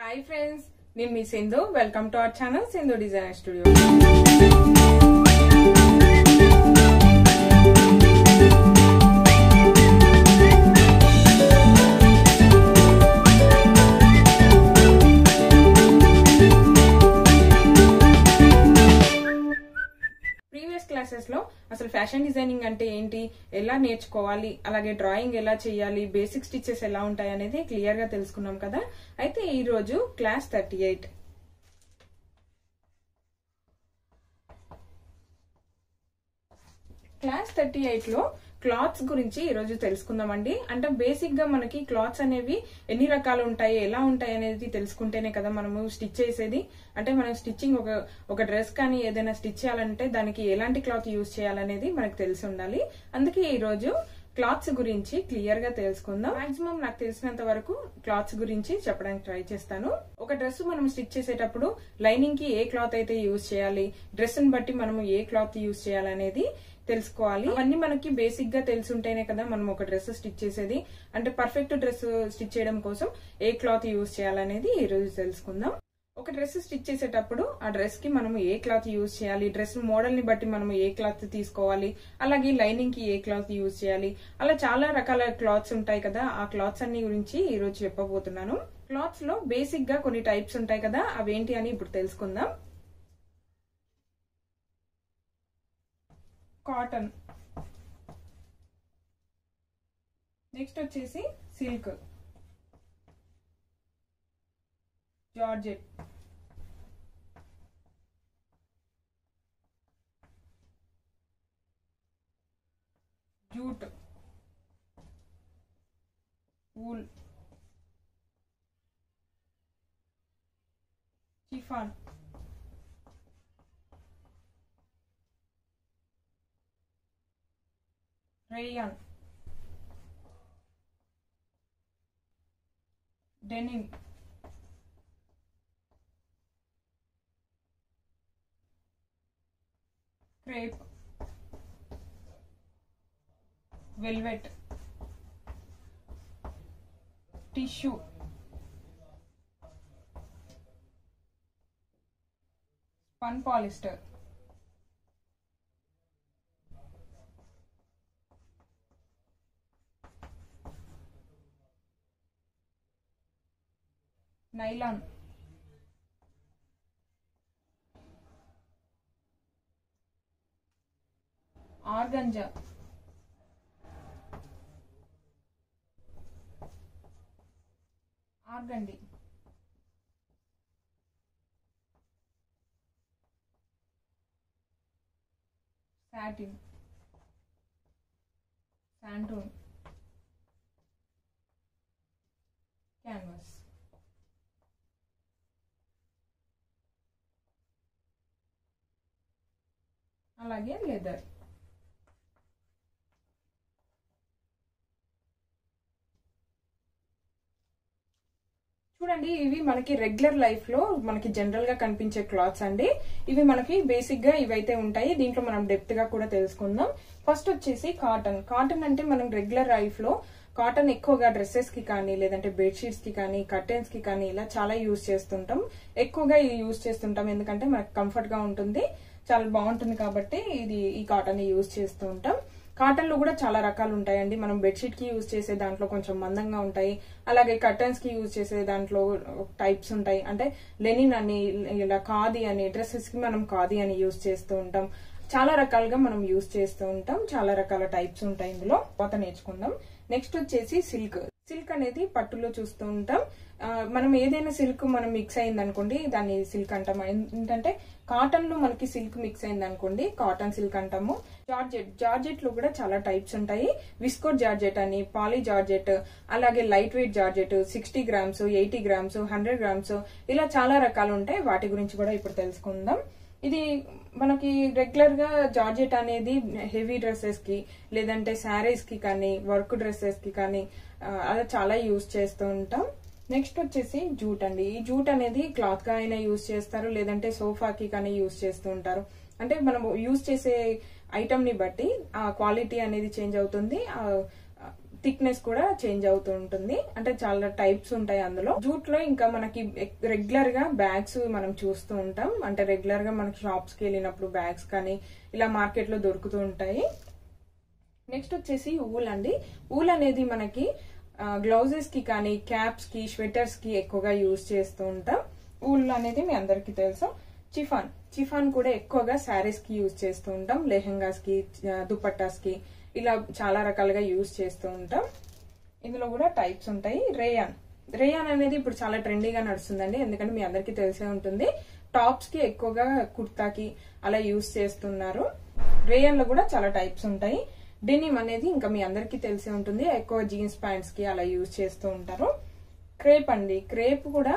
Hi friends, నేను మీ Sindhu. Welcome to our channel Sindhu designer studio. Previous classes లో అసలు ఫ్యాషన్ డిజైనింగ్ అంటే ఏంటి, ఎలా నేర్చుకోవాలి, అలాగే డ్రాయింగ్ ఎలా చేయాలి, బేసిక్ స్టిచెస్ ఎలా ఉంటాయి అనేది క్లియర్ గా తెలుసుకున్నాం కదా. అయితే ఈ రోజు క్లాస్ 38 లో క్లాత్స్ గురించి ఈ రోజు తెలుసుకుందామండి. అంటే బేసిక్ గా మనకి క్లాత్స్ అనేవి ఎన్ని రకాలు ఉంటాయి, ఎలా ఉంటాయి అనేది తెలుసుకుంటేనే కదా మనము స్టిచ్ చేసేది. అంటే మనం స్టిచ్చింగ్ ఒక డ్రెస్ కానీ ఏదైనా స్టిచ్ చేయాలంటే దానికి ఎలాంటి క్లాత్ యూజ్ చేయాలనేది మనకు తెలిసి ఉండాలి. అందుకే ఈ రోజు క్లాత్స్ గురించి క్లియర్ గా తెలుసుకుందాం. మాక్సిమం నాకు తెలిసినంత వరకు క్లాత్స్ గురించి చెప్పడానికి ట్రై చేస్తాను. ఒక డ్రెస్ మనం స్టిచ్ చేసేటప్పుడు లైనింగ్ కి ఏ క్లాత్ అయితే యూజ్ చేయాలి, డ్రెస్ ని బట్టి మనము ఏ క్లాత్ యూజ్ చేయాలనేది తెలుసుకోవాలి. అవన్నీ మనకి బేసిక్ గా తెలుసుంటేనే కదా మనం ఒక డ్రెస్ స్టిచ్ చేసేది. అంటే పర్ఫెక్ట్ డ్రెస్ స్టిచ్ చేయడం కోసం ఏ క్లాత్ యూజ్ చేయాలనేది ఈ రోజు తెలుసుకుందాం. ఒక డ్రెస్ స్టిచ్ చేసేటప్పుడు ఆ డ్రెస్ కి మనం ఏ క్లాత్ యూజ్ చేయాలి, డ్రెస్ మోడల్ ని బట్టి మనం ఏ క్లాత్ తీసుకోవాలి, అలాగే లైనింగ్ కి ఏ క్లాత్ యూజ్ చేయాలి, అలా చాలా రకాల క్లాత్స్ ఉంటాయి కదా. ఆ క్లాత్స్ అన్ని గురించి ఈ రోజు చెప్పబోతున్నాను. క్లాత్స్ లో బేసిక్ గా కొన్ని టైప్స్ ఉంటాయి కదా, అవేంటి అని ఇప్పుడు తెలుసుకుందాం. కాటన్, నెక్స్ట్ వచ్చేసి silk, georgette, jute, wool, chiffon, rayon, denim, crepe, velvet, tissue, spun polyester, nylon, organza, organdy, satin, shantoon, canvas. అలాగే లెదర్. చూడండి, ఇవి మనకి రెగ్యులర్ లైఫ్ లో మనకి జనరల్ గా కనిపించే క్లాత్స్ అండి. ఇవి మనకి బేసిక్ గా ఇవైతే ఉంటాయి. దీంట్లో మనం డెప్త్ గా కూడా తెలుసుకుందాం. ఫస్ట్ వచ్చేసి కాటన్. కాటన్ అంటే మనం రెగ్యులర్ లైఫ్ లో కాటన్ ఎక్కువగా డ్రెస్సెస్ కి కానీ, లేదంటే బెడ్షీట్స్ కి కానీ, కర్టెన్స్ కి కానీ ఇలా చాలా యూజ్ చేస్తుంటాం. ఎక్కువగా ఇది యూజ్ చేస్తుంటాం ఎందుకంటే మనకు కంఫర్ట్ గా ఉంటుంది, చాలా బాగుంటుంది కాబట్టి ఈ కాటన్ యూజ్ చేస్తూ ఉంటాం. కాటన్ లో కూడా చాలా రకాలు ఉంటాయండి. మనం బెడ్షీట్ కి యూజ్ చేసే దాంట్లో కొంచెం మందంగా ఉంటాయి, అలాగే కర్టన్స్ కి యూజ్ చేసే దాంట్లో టైప్స్ ఉంటాయి. అంటే లెనిన్ అని, ఇలా ఖాదీ అని, డ్రెస్సెస్ కి మనం ఖాదీ అని యూజ్ చేస్తూ ఉంటాం. చాలా రకాలుగా మనం యూజ్ చేస్తూ ఉంటాం. చాలా రకాల టైప్స్ ఉంటాయి ఇందులో. కొత్త నేర్చుకుందాం. నెక్స్ట్ వచ్చేసి సిల్క్. సిల్క్ అనేది పట్టులో చూస్తూ ఉంటాం. మనం ఏదైనా సిల్క్ మనం మిక్స్ అయింది అనుకోండి, దాన్ని సిల్క్ అంటాం. ఏంటంటే కాటన్ లో మనకి సిల్క్ మిక్స్ అయింది అనుకోండి, కాటన్ సిల్క్ అంటాము. జార్జెట్ లో కూడా చాలా టైప్స్ ఉంటాయి. విస్కోట్ జార్జెట్ అని, పాలీ జార్జెట్, అలాగే light weight georgette, 60 grams, 80 grams, 100 grams, ఇలా చాలా రకాలు ఉంటాయి. వాటి గురించి కూడా ఇప్పుడు తెలుసుకుందాం. ఇది మనకి రెగ్యులర్ గా జార్జెట్ అనేది హెవీ డ్రెస్సెస్ కి, లేదంటే శారీస్ కి కానీ, వర్క్ డ్రెస్సెస్ కి కానీ అలా చాలా యూజ్ చేస్తూ ఉంటాం. నెక్స్ట్ వచ్చేసి జూట్ అండి. ఈ జూట్ అనేది క్లాత్ గా అయినా యూజ్ చేస్తారు, లేదంటే సోఫాకి కానీ యూజ్ చేస్తూ ఉంటారు. అంటే మనం యూజ్ చేసే ఐటమ్ ని బట్టి ఆ క్వాలిటీ అనేది చేంజ్ అవుతుంది, థిక్నెస్ కూడా చేంజ్ అవుతూ ఉంటుంది. అంటే చాలా టైప్స్ ఉంటాయి అందులో. జూట్ లో ఇంకా మనకి రెగ్యులర్ గా బ్యాగ్స్ మనం చూస్తూ ఉంటాం. అంటే రెగ్యులర్ గా మనకి షాప్స్ కి వెళ్ళినప్పుడు బ్యాగ్స్ కానీ ఇలా మార్కెట్ లో దొరుకుతూ ఉంటాయి. నెక్స్ట్ వచ్చేసి ఊల్ అండి. ఊల్ అనేది మనకి గ్లౌజెస్ కి కానీ క్యాప్స్ కి స్వెటర్స్ కి ఎక్కువగా యూజ్ చేస్తూ ఉంటాం. ఊల్ అనేది మీ అందరికి తెలుసు. చిఫాన్ కూడా ఎక్కువగా శారీస్ కి యూజ్ చేస్తూ ఉంటాం. లెహెంగాస్ కి, దుపట్టాస్ కి ఇలా చాలా రకాలుగా యూజ్ చేస్తూ ఉంటాం. ఇందులో కూడా టైప్స్ ఉంటాయి. రేయాన్ అనేది ఇప్పుడు చాలా ట్రెండీగా నడుస్తుందండి. ఎందుకంటే మీ అందరికి తెలిసే ఉంటుంది. టాప్స్ కి ఎక్కువగా కుర్తాకి అలా యూజ్ చేస్తున్నారు. రేయాన్ లో కూడా చాలా టైప్స్ ఉంటాయి. డెనిమ్ అనేది ఇంకా మీ అందరికి తెలిసే ఉంటుంది. ఎక్కువ జీన్స్ ప్యాంట్స్ కి అలా యూజ్ చేస్తూ ఉంటారు. క్రేప్ అండి. క్రేప్ కూడా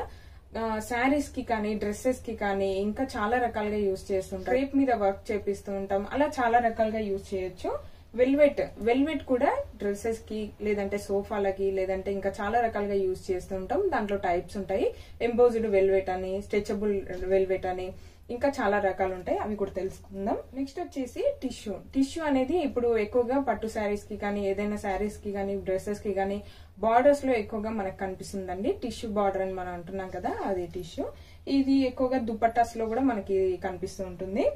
శారీస్ కి కానీ డ్రెస్సెస్ కి కానీ ఇంకా చాలా రకాలుగా యూజ్ చేస్తుంటాం. క్రేప్ మీద వర్క్ చేపిస్తూ ఉంటాం. అలా చాలా రకాలుగా యూజ్ చేయొచ్చు. వెల్వెట్ కూడా డ్రెస్సెస్ కి లేదంటే సోఫాలకి లేదంటే ఇంకా చాలా రకాలుగా యూజ్ చేస్తూ ఉంటాం. దాంట్లో టైప్స్ ఉంటాయి. ఎంబోజ్డ్ వెల్వెట్ అని, స్ట్రెచబుల్ వెల్వెట్ అని ఇంకా చాలా రకాలు ఉంటాయి. అవి కూడా తెలుసుకుందాం. నెక్స్ట్ వచ్చేసి టిష్యూ అనేది ఇప్పుడు ఎక్కువగా పట్టు శారీస్ కి కానీ ఏదైనా శారీస్ కి కానీ డ్రెస్సెస్ కి కానీ బార్డర్స్ లో ఎక్కువగా మనకు కనిపిస్తుందండి. టిష్యూ బార్డర్ అని మనం అంటున్నాం కదా, అది టిష్యూ. ఇది ఎక్కువగా దుపట్టాస్ లో కూడా మనకి కనిపిస్తూ ఉంటుంది.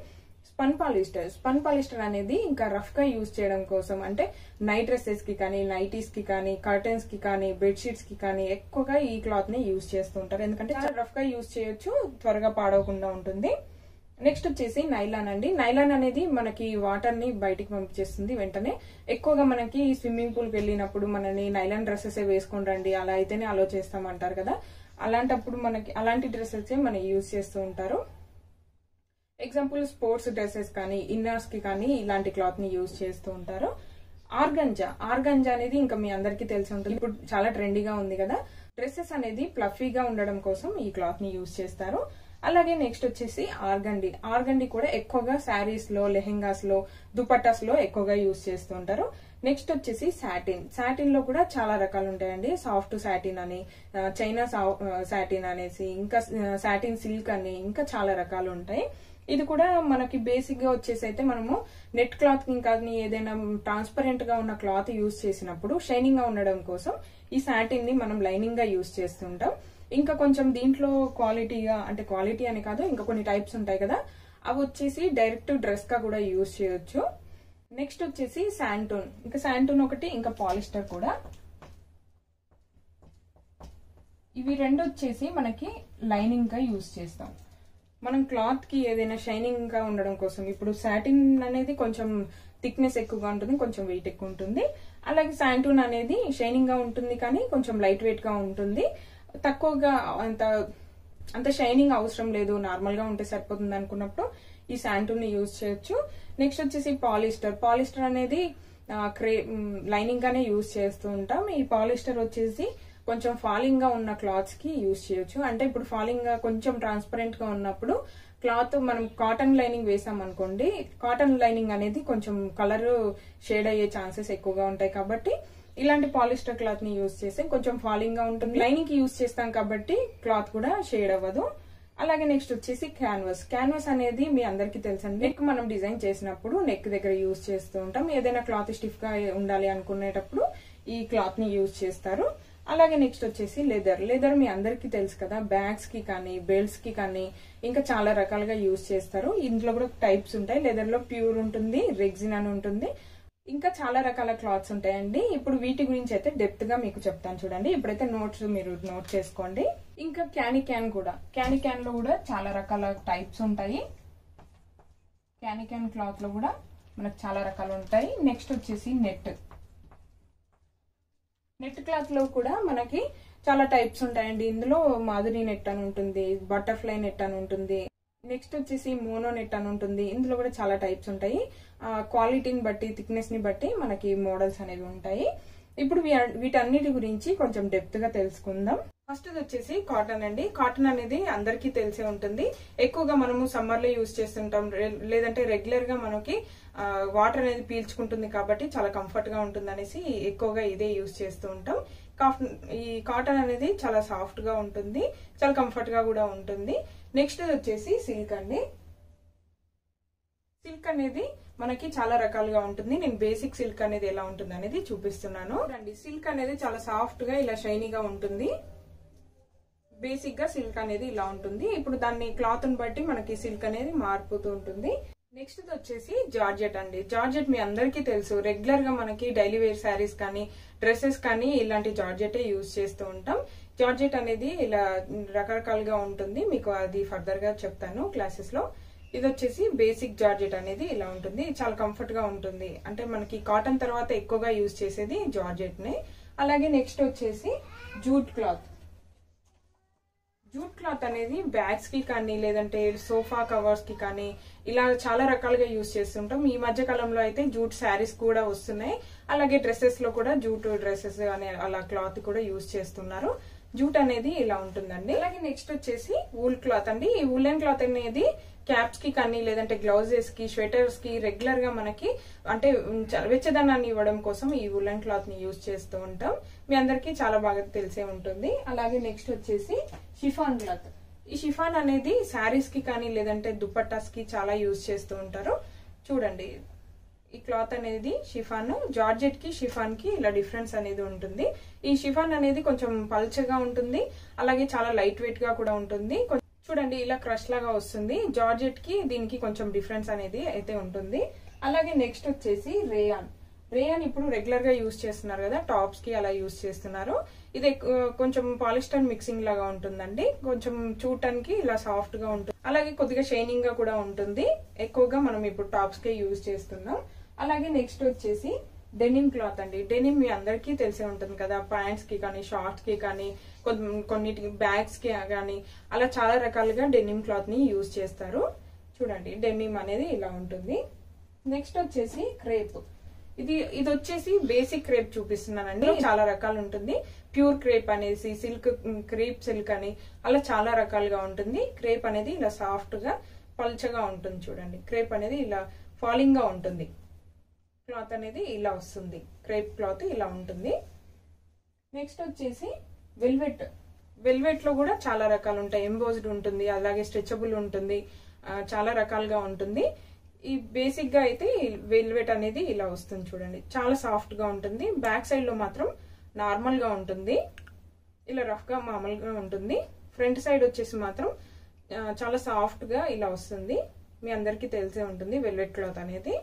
స్పన్ పాలిస్టర్ అనేది ఇంకా రఫ్ గా యూజ్ చేయడం కోసం, అంటే నైట్ డ్రెస్సెస్ కి కానీ నైటీస్ కి కానీ కర్టెన్స్ కి కానీ బెడ్షీట్స్ కి కానీ ఎక్కువగా ఈ క్లాత్ ని యూజ్ చేస్తూ ఉంటారు. ఎందుకంటే చాలా రఫ్ గా యూజ్ చేయొచ్చు, త్వరగా పాడవకుండా ఉంటుంది. నెక్స్ట్ వచ్చేసి నైలాన్ అండి. నైలాన్ అనేది మనకి వాటర్ ని బయటికి పంపించేస్తుంది వెంటనే. ఎక్కువగా మనకి స్విమ్మింగ్ పూల్ కి వెళ్ళినప్పుడు మనని నైలాన్ డ్రెస్సెస్ వేసుకొని రండి, అలా అయితేనే అలో చేస్తామంటారు కదా. అలాంటప్పుడు మనకి అలాంటి డ్రెస్సెస్ మనం యూజ్ చేస్తూ ఉంటారు. ఎగ్జాంపుల్ స్పోర్ట్స్ డ్రెస్సెస్ కానీ ఇన్నర్స్ కి కానీ ఇలాంటి క్లాత్ ని యూజ్ చేస్తూ ఉంటారు. ఆర్గంజా అనేది ఇంకా మీ అందరికి తెలిసి ఉంటుంది. ఇప్పుడు చాలా ట్రెండీగా ఉంది కదా. డ్రెస్సెస్ అనేది ఫ్లఫీగా ఉండడం కోసం ఈ క్లాత్ ని యూజ్ చేస్తారు. అలాగే నెక్స్ట్ వచ్చేసి ఆర్గండి కూడా ఎక్కువగా శారీస్ లో, లెహెంగాస్ లో, దుపట్టాస్ లో ఎక్కువగా యూజ్ చేస్తూ ఉంటారు. నెక్స్ట్ వచ్చేసి సాటిన్ లో కూడా చాలా రకాలు ఉంటాయండి. సాఫ్ట్ సాటిన్ అని, చైనా సాటిన్ అనేసి, ఇంకా సాటిన్ సిల్క్ అని ఇంకా చాలా రకాలు ఉంటాయి. ఇది కూడా మనకి బేసిక్ గా వచ్చేసి అయితే మనము నెట్ క్లాత్ ఇంకా ఏదైనా ట్రాన్స్పరెంట్ గా ఉన్న క్లాత్ యూజ్ చేసినప్పుడు షైనింగ్ గా ఉండడం కోసం ఈ సాటిన్ ని మనం లైనింగ్ గా యూజ్ చేస్తుంటాం. ఇంకా కొంచెం దీంట్లో క్వాలిటీగా, అంటే క్వాలిటీ అని కాదు, ఇంకా కొన్ని టైప్స్ ఉంటాయి కదా, అవి వచ్చేసి డైరెక్ట్ డ్రెస్ గా కూడా యూజ్ చేయొచ్చు. నెక్స్ట్ వచ్చేసి శాంటూన్ ఒకటి, ఇంకా పాలిస్టర్ కూడా. ఇవి రెండు వచ్చేసి మనకి లైనింగ్ గా యూజ్ చేస్తాం. మనం క్లాత్ కి ఏదైనా షైనింగ్ గా ఉండడం కోసం. ఇప్పుడు సాటిన్ అనేది కొంచెం థిక్నెస్ ఎక్కువగా ఉంటుంది, కొంచెం వెయిట్ ఎక్కువ ఉంటుంది. అలాగే శాంటూన్ అనేది షైనింగ్ గా ఉంటుంది కానీ కొంచెం లైట్ వెయిట్ గా ఉంటుంది. తక్కువగా అంత షైనింగ్ అవసరం లేదు, నార్మల్ గా ఉంటే సరిపోతుంది అనుకున్నప్పుడు ఈ శాంటూన్ ని యూజ్ చేయొచ్చు. నెక్స్ట్ వచ్చేసి పాలిస్టర్ అనేది లైనింగ్ గానే యూజ్ చేస్తూ ఉంటాం. ఈ పాలిస్టర్ వచ్చేసి కొంచెం ఫాలింగ్ గా ఉన్న క్లాత్స్ కి యూజ్ చేయొచ్చు. అంటే ఇప్పుడు ఫాలింగ్ గా కొంచెం ట్రాన్స్పరెంట్ గా ఉన్నప్పుడు క్లాత్ మనం కాటన్ లైనింగ్ వేసాం అనుకోండి, కాటన్ లైనింగ్ అనేది కొంచెం కలర్ షేడ్ అయ్యే ఛాన్సెస్ ఎక్కువగా ఉంటాయి. కాబట్టి ఇలాంటి పాలిస్టర్ క్లాత్ ని యూజ్ చేస్తే కొంచెం ఫాలింగ్ గా ఉంటుంది. లైనింగ్ కి యూజ్ చేస్తాం కాబట్టి క్లాత్ కూడా షేడ్ అవ్వదు. అలాగే నెక్స్ట్ వచ్చేసి క్యాన్వాస్ అనేది మీ అందరికి తెలుసండి. నెక్ మనం డిజైన్ చేసినప్పుడు నెక్ దగ్గర యూజ్ చేస్తూ ఉంటాం. ఏదైనా క్లాత్ స్టిఫ్ గా ఉండాలి అనుకునేటప్పుడు ఈ క్లాత్ ని యూజ్ చేస్తారు. అలాగే నెక్స్ట్ వచ్చేసి లెదర్ మీ అందరికి తెలుసు కదా. బ్యాగ్స్ కి కానీ బెల్ట్స్ కి కానీ ఇంకా చాలా రకాలుగా యూజ్ చేస్తారు. ఇందులో కూడా టైప్స్ ఉంటాయి. లెదర్ లో ప్యూర్ ఉంటుంది, రెగ్జిన్ అని ఉంటుంది, ఇంకా చాలా రకాల క్లాత్స్ ఉంటాయండి. ఇప్పుడు వీటి గురించి అయితే డెప్త్ గా మీకు చెప్తాను చూడండి. ఇప్పుడైతే మీరు నోట్ చేసుకోండి. ఇంకా క్యాన్ లో కూడా చాలా రకాల టైప్స్ ఉంటాయి. క్యాన్ క్లాత్ లో కూడా మనకు చాలా రకాలు ఉంటాయి. నెక్స్ట్ వచ్చేసి నెట్ క్లాత్ లో కూడా మనకి చాలా టైప్స్ ఉంటాయండి. ఇందులో మాధురి నెట్ అని ఉంటుంది, బటర్ఫ్లై నెట్ అని ఉంటుంది, నెక్స్ట్ వచ్చేసి మోనో నెట్ అని ఉంటుంది. ఇందులో కూడా చాలా టైప్స్ ఉంటాయి. క్వాలిటీని బట్టి, థిక్నెస్ ని బట్టి మనకి మోడల్స్ అనేవి ఉంటాయి. ఇప్పుడు వీటన్నిటి గురించి కొంచెం డెప్త్ గా తెలుసుకుందాం. ఫస్ట్ వచ్చేసి కాటన్ అండి. కాటన్ అనేది అందరికీ తెలిసే ఉంటుంది. ఎక్కువగా మనము సమ్మర్ లో యూజ్ చేస్తుంటాం, లేదంటే రెగ్యులర్ గా మనకి వాటర్ అనేది పీల్చుకుంటుంది కాబట్టి చాలా కంఫర్ట్ గా ఉంటుంది అనేసి ఎక్కువగా ఇదే యూజ్ చేస్తూ ఉంటాం. ఈ కాటన్ అనేది చాలా సాఫ్ట్ గా ఉంటుంది, చాలా కంఫర్ట్ గా కూడా ఉంటుంది. నెక్స్ట్ వచ్చేసి సిల్క్ అండి. సిల్క్ అనేది మనకి చాలా రకాలుగా ఉంటుంది. నేను బేసిక్ సిల్క్ అనేది ఎలా ఉంటుంది అనేది చూపిస్తున్నాను. రండి, సిల్క్ అనేది చాలా సాఫ్ట్ గా ఇలా షైనీగా ఉంటుంది. బేసిక్ గా సిల్క్ అనేది ఇలా ఉంటుంది. ఇప్పుడు దాన్ని క్లాత్ ని బట్టి మనకి సిల్క్ అనేది మారిపోతూ ఉంటుంది. నెక్స్ట్ వచ్చేసి జార్జెట్ అండి. జార్జెట్ మీ అందరికీ తెలుసు, రెగ్యులర్ గా మనకి డైలీ వేర్ శారీస్ కానీ డ్రెస్సెస్ కానీ ఇలాంటి జార్జెటే యూజ్ చేస్తూ ఉంటాం. జార్జెట్ అనేది ఇలా రకరకాలుగా ఉంటుంది, మీకు అది ఫర్దర్ గా చెప్తాను క్లాసెస్ లో. ఇది వచ్చేసి బేసిక్ జార్జెట్ అనేది ఇలా ఉంటుంది. చాలా కంఫర్ట్ గా ఉంటుంది. అంటే మనకి కాటన్ తర్వాత ఎక్కువగా యూజ్ చేసేది జార్జెట్ నే. అలాగే నెక్స్ట్ వచ్చేసి జూట్ క్లాత్. జూట్ క్లాత్ అనేది బ్యాగ్స్ కి కానీ లేదంటే సోఫా కవర్స్ కి కానీ ఇలా చాలా రకాలుగా యూజ్ చేస్తుంటాం. ఈ మధ్య కాలంలో అయితే జూట్ శారీస్ కూడా వస్తున్నాయి. అలాగే డ్రెస్సెస్ లో కూడా జూట్ డ్రెస్సెస్ అనే అలా క్లాత్ కూడా యూజ్ చేస్తున్నారు. జూట్ అనేది ఇలా ఉంటుందండి. అలాగే నెక్స్ట్ వచ్చేసి వూల్ క్లాత్ అండి. ఈ వూలెన్ క్లాత్ అనేది క్యాప్స్ కి కానీ లేదంటే గ్లౌజెస్ కి స్వెటర్స్ కి రెగ్యులర్ గా మనకి అంటే వెచ్చదనాన్ని ఇవ్వడం కోసం ఈ వూలెన్ క్లాత్ ని యూజ్ చేస్తూ ఉంటాం. మీ అందరికి చాలా బాగా తెలిసే ఉంటుంది. అలాగే నెక్స్ట్ వచ్చేసి షిఫాన్ క్లాత్. ఈ షిఫాన్ అనేది శారీస్ కి కానీ లేదంటే దుపట్టాస్ కి చాలా యూజ్ చేస్తూ ఉంటారు. చూడండి, ఈ క్లాత్ అనేది షిఫాన్. జార్జెట్ కి షిఫాన్ కి ఇలా డిఫరెన్స్ అనేది ఉంటుంది. ఈ షిఫాన్ అనేది కొంచెం పల్చగా ఉంటుంది, అలాగే చాలా లైట్ వెయిట్ గా కూడా ఉంటుంది. చూడండి, ఇలా క్రష్ లాగా వస్తుంది. జార్జెట్ కి దీనికి కొంచెం డిఫరెన్స్ అనేది అయితే ఉంటుంది. అలాగే నెక్స్ట్ వచ్చేసి రేయాన్. రేయాన్ ఇప్పుడు రెగ్యులర్ గా యూజ్ చేస్తున్నారు కదా, టాప్స్ కి అలా యూజ్ చేస్తున్నారు. ఇది కొంచెం పాలిస్టర్ మిక్సింగ్ లాగా ఉంటుందండి. కొంచెం చూడటానికి ఇలా సాఫ్ట్ గా ఉంటుంది, అలాగే కొద్దిగా షైనింగ్ గా కూడా ఉంటుంది. ఎక్కువగా మనం ఇప్పుడు టాప్స్ కే యూజ్ చేస్తున్నాం. అలాగే నెక్స్ట్ వచ్చేసి డెనిమ్ క్లాత్ అండి. డెనిమ్ మీ అందరికీ తెలిసే ఉంటుంది కదా, ప్యాంట్స్ కి కానీ షార్ట్స్ కి కానీ కొన్నిటికి బ్యాగ్స్ కి కానీ అలా చాలా రకాలుగా డెనిమ్ క్లాత్ ని యూజ్ చేస్తారు. చూడండి, డెనిమ్ అనేది ఇలా ఉంటుంది. నెక్స్ట్ వచ్చేసి క్రేప్. ఇది వచ్చేసి బేసిక్ క్రేప్ చూపిస్తున్నానండి. చాలా రకాలు ఉంటుంది. ప్యూర్ క్రేప్ అనేసి, సిల్క్ క్రేప్ సిల్క్ అని అలా చాలా రకాలుగా ఉంటుంది. క్రేప్ అనేది ఇలా సాఫ్ట్ గా పల్చగా ఉంటుంది. చూడండి, క్రేప్ అనేది ఇలా ఫాలింగ్ గా ఉంటుంది. క్లాత్ అనేది ఇలా వస్తుంది. క్రేప్ క్లాత్ ఇలా ఉంటుంది. నెక్స్ట్ వచ్చేసి వెల్వెట్. వెల్వెట్ లో కూడా చాలా రకాలు ఉంటాయి. ఎంబోజ్డ్ ఉంటుంది, అలాగే స్ట్రెచబుల్ ఉంటుంది, చాలా రకాలుగా ఉంటుంది. ఈ బేసిక్ గా అయితే వెల్వెట్ అనేది ఇలా వస్తుంది. చూడండి, చాలా సాఫ్ట్ గా ఉంటుంది. బ్యాక్ సైడ్ లో మాత్రం నార్మల్ గా ఉంటుంది, ఇలా రఫ్ గా మామూలుగా ఉంటుంది. ఫ్రంట్ సైడ్ వచ్చేసి మాత్రం చాలా సాఫ్ట్ గా ఇలా వస్తుంది. మీ అందరికీ తెలిసే ఉంటుంది వెల్వెట్ క్లాత్ అనేది.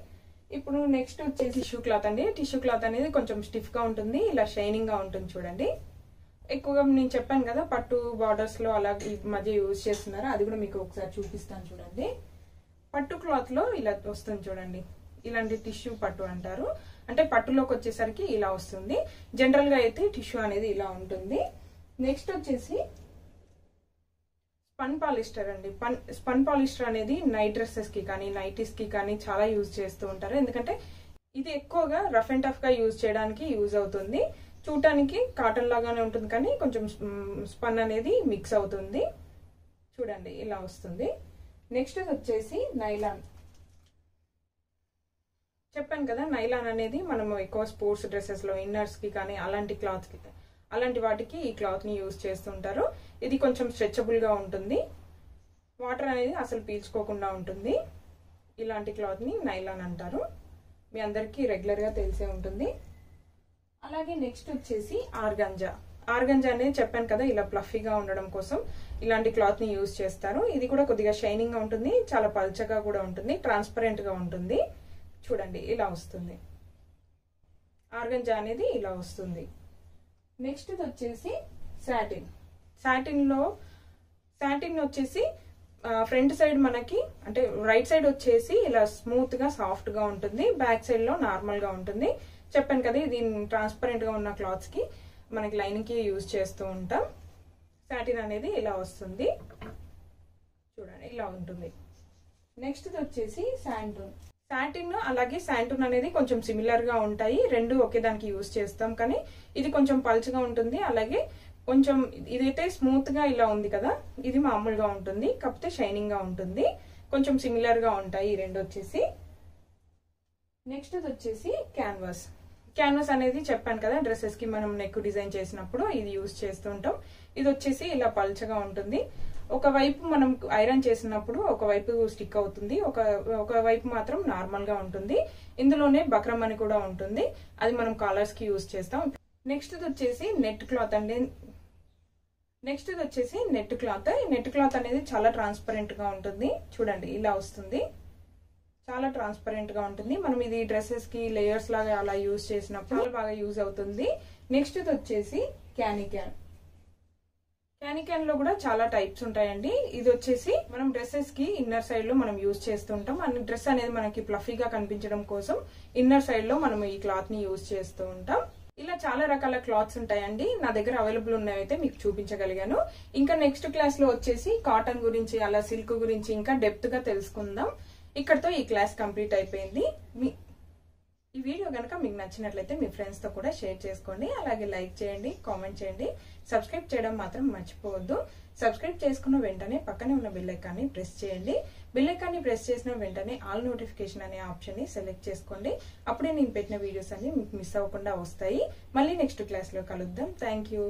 ఇప్పుడు నెక్స్ట్ వచ్చేసి టిష్యూ క్లాత్ అండి. టిష్యూ క్లాత్ అనేది కొంచెం స్టిఫ్ గా ఉంటుంది, ఇలా షైనింగ్ గా ఉంటుంది. చూడండి, ఎక్కువగా నేను చెప్పాను కదా పట్టు బార్డర్స్ లో అలా ఈ మధ్య యూజ్ చేస్తున్నారు. అది కూడా మీకు ఒకసారి చూపిస్తాను. చూడండి, పట్టు క్లాత్ లో ఇలా వస్తుంది. చూడండి, ఇలాంటి టిష్యూ పట్టు అంటారు. అంటే పట్టులోకి వచ్చేసరికి ఇలా వస్తుంది. జనరల్ గా అయితే టిష్యూ అనేది ఇలా ఉంటుంది. నెక్స్ట్ వచ్చేసి స్పన్ పాలిస్టర్ అండి. స్పన్ పాలిస్టర్ అనేది నైట్ డ్రెస్సెస్ కి కానీ నైటీస్ కి కానీ చాలా యూజ్ చేస్తూ ఉంటారు. ఎందుకంటే ఇది ఎక్కువగా రఫ్ అండ్ టఫ్ గా యూజ్ చేయడానికి యూజ్ అవుతుంది. చూడటానికి కాటన్ లాగానే ఉంటుంది, కానీ కొంచెం స్పన్ అనేది మిక్స్ అవుతుంది. చూడండి, ఇలా వస్తుంది. నెక్స్ట్ వచ్చేసి నైలాన్. చెప్పాను కదా, నైలాన్ అనేది మనం ఎక్కువ స్పోర్ట్స్ డ్రెస్సెస్ లో ఇన్నర్స్ కి కానీ అలాంటి వాటికి ఈ క్లాత్ ని యూజ్ చేస్తుంటారు. ఇది కొంచెం స్ట్రెచబుల్ గా ఉంటుంది, వాటర్ అనేది అసలు పీల్చుకోకుండా ఉంటుంది. ఇలాంటి క్లాత్ ని నైలాన్ అంటారు. మీ అందరికీ రెగ్యులర్ గా తెలిసే ఉంటుంది. అలాగే నెక్స్ట్ వచ్చేసి ఆర్గంజా. ఆర్గంజా అనేది చెప్పాను కదా, ఇలా ప్లఫీగా ఉండడం కోసం ఇలాంటి క్లాత్ ని యూజ్ చేస్తారు. ఇది కూడా కొద్దిగా షైనింగ్ గా ఉంటుంది, చాలా పల్చగా కూడా ఉంటుంది, ట్రాన్స్పరెంట్ గా ఉంటుంది. చూడండి, ఇలా వస్తుంది. ఆర్గంజా అనేది ఇలా వస్తుంది. నెక్స్ట్ వచ్చేసి సాటిన్. సాటిన్ వచ్చేసి ఫ్రంట్ సైడ్ మనకి అంటే రైట్ సైడ్ వచ్చేసి ఇలా స్మూత్ గా సాఫ్ట్ గా ఉంటుంది, బ్యాక్ సైడ్ లో నార్మల్ గా ఉంటుంది. చెప్పాను కదా, ఇది ట్రాన్స్పరెంట్ గా ఉన్న క్లాత్స్ కి మనకి లైనింగ్ కి యూజ్ చేస్తూ ఉంటాం. సాటిన్ అనేది ఇలా వస్తుంది. చూడండి, ఇలా ఉంటుంది. నెక్స్ట్ వచ్చేసి శాంటూన్. సాటిన్ అలాగే శాంటూన్ అనేది కొంచెం సిమిలర్ గా ఉంటాయి, రెండు ఒకే దానికి యూజ్ చేస్తాం. కానీ ఇది కొంచెం పల్చగా ఉంటుంది, అలాగే కొంచెం ఇదైతే స్మూత్ గా ఇలా ఉంది కదా, ఇది మామూలుగా ఉంటుంది, కాకపోతే షైనింగ్ గా ఉంటుంది. కొంచెం సిమిలర్ గా ఉంటాయి ఈ రెండు వచ్చేసి. నెక్స్ట్ వచ్చేసి క్యాన్వాస్. క్యాన్వాస్ అనేది చెప్పాను కదా, డ్రెస్సెస్ కి మనం నెక్ డిజైన్ చేసినప్పుడు ఇది యూజ్ చేస్తూ ఉంటాం. ఇది వచ్చేసి ఇలా పల్చగా ఉంటుంది. ఒకవైపు మనం ఐరన్ చేసినప్పుడు ఒకవైపు స్టిక్ అవుతుంది, ఒకవైపు మాత్రం నార్మల్ గా ఉంటుంది. ఇందులోనే బక్రమ్ అని కూడా ఉంటుంది, అది మనం కాలర్స్ కి యూజ్ చేస్తాం. నెక్స్ట్ వచ్చేసి నెట్ క్లాత్ అండి. నెక్స్ట్ వచ్చేసి నెట్ క్లాత్. నెట్ క్లాత్ అనేది చాలా ట్రాన్స్పరెంట్ గా ఉంటుంది. చూడండి ఇలా వస్తుంది, చాలా ట్రాన్స్పరెంట్ గా ఉంటుంది. మనం ఇది డ్రెస్సెస్ కి లేయర్స్ లాగా అలా యూజ్ చేసినప్పుడు చాలా బాగా యూజ్ అవుతుంది. నెక్స్ట్ వచ్చేసి క్యానిక్యాన్. క్యానిక్యాన్ లో కూడా చాలా టైప్స్ ఉంటాయండి. ఇది వచ్చేసి మనం డ్రెస్సెస్ కి ఇన్నర్ సైడ్ లో మనం యూజ్ చేస్తుంటాం. అండ్ డ్రెస్ అనేది మనకి ఫ్లఫీగా కనిపించడం కోసం ఇన్నర్ సైడ్ లో మనం ఈ క్లాత్ ని యూజ్ చేస్తూ ఉంటాం. ఇలా చాలా రకాల క్లాత్స్ ఉంటాయండి. నా దగ్గర అవైలబుల్ ఉన్నాయైతే మీకు చూపించగలిగాను. ఇంకా నెక్స్ట్ క్లాస్ లో వచ్చేసి కాటన్ గురించి, అలా సిల్క్ గురించి ఇంకా డెప్త్ గా తెలుసుకుందాం. ఇక్కడతో ఈ క్లాస్ కంప్లీట్ అయిపోయింది. ఈ వీడియో కనుక మీకు నచ్చినట్లయితే మీ ఫ్రెండ్స్ తో కూడా షేర్ చేసుకోండి. అలాగే లైక్ చేయండి, కామెంట్ చేయండి, సబ్స్క్రైబ్ చేయడం మాత్రం మర్చిపోవద్దు. సబ్స్క్రైబ్ చేసుకున్న వెంటనే పక్కనే ఉన్న బెల్ ఐకాన్ని ప్రెస్ చేయండి. బెల్ ఐకాన్ని ప్రెస్ చేసిన వెంటనే ఆల్ నోటిఫికేషన్ అనే ఆప్షన్ ని సెలెక్ట్ చేసుకోండి. అప్పుడే నేను పెట్టిన వీడియోస్ అన్ని మీకు మిస్ అవ్వకుండా వస్తాయి. మళ్ళీ నెక్స్ట్ క్లాస్ లో కలుద్దాం. Thank you.